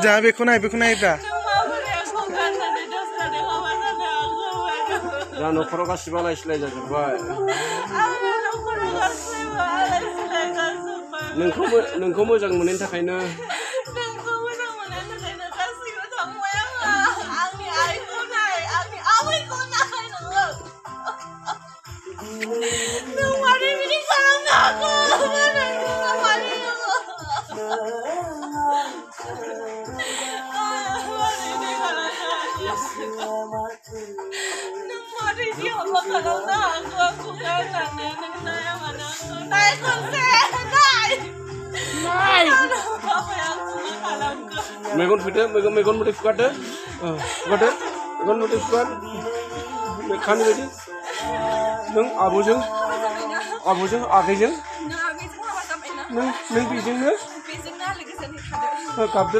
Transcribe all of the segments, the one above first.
जा बेखौ नायब्रा दा न'खराव गासिबो आलाय सिलाय जाजोब्बाय नोंखौ मोजां मोननायनि थाखायनो मेगन फुदो मेगन मोदै फुगारदो मेगन मोदै फुगार खानो बायदि नों आब'जों आगैजों नों बेजोंनो गाबदो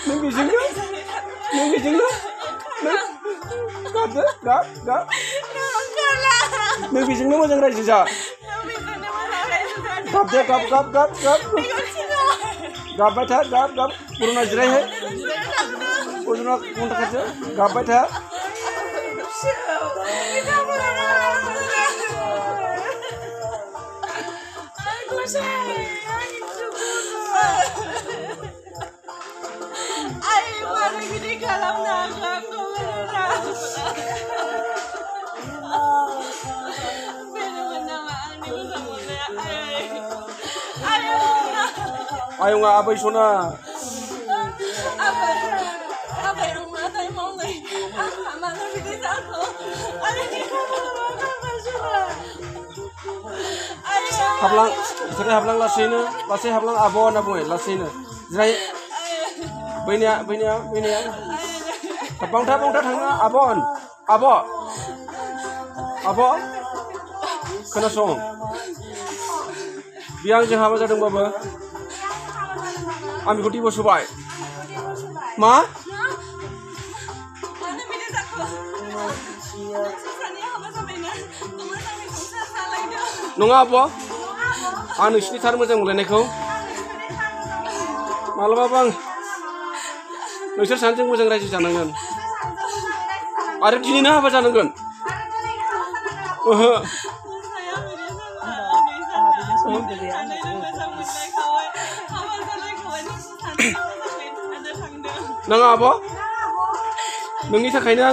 नों बेजोंनो गाब नों बेजोंनो मोजां रायजो जा गाबदे गाब गाबबाय था गाब पुरुना जिरायहाय पुरुना घन्टा खाथिया गाबबाय था Ayong abay sona. Abay ang matay mo na. Ama na bilis ako. Hablang lasino, hablang abo na boy, lasino. Zray. Benya. Kapang tanga abon. Abo. Kana song. Biang je haba jadong baba. Ami kuti bosubai. Ma? Nunga apa? Anu sini tar moजां मोनलायनायखौ मालाबा बां नोंसोर सानैजों मोजां रायजो जानांगोन आरो दिनैनो हाबा जानांगोन ओहो नङा आब' नोंनि थाखायनो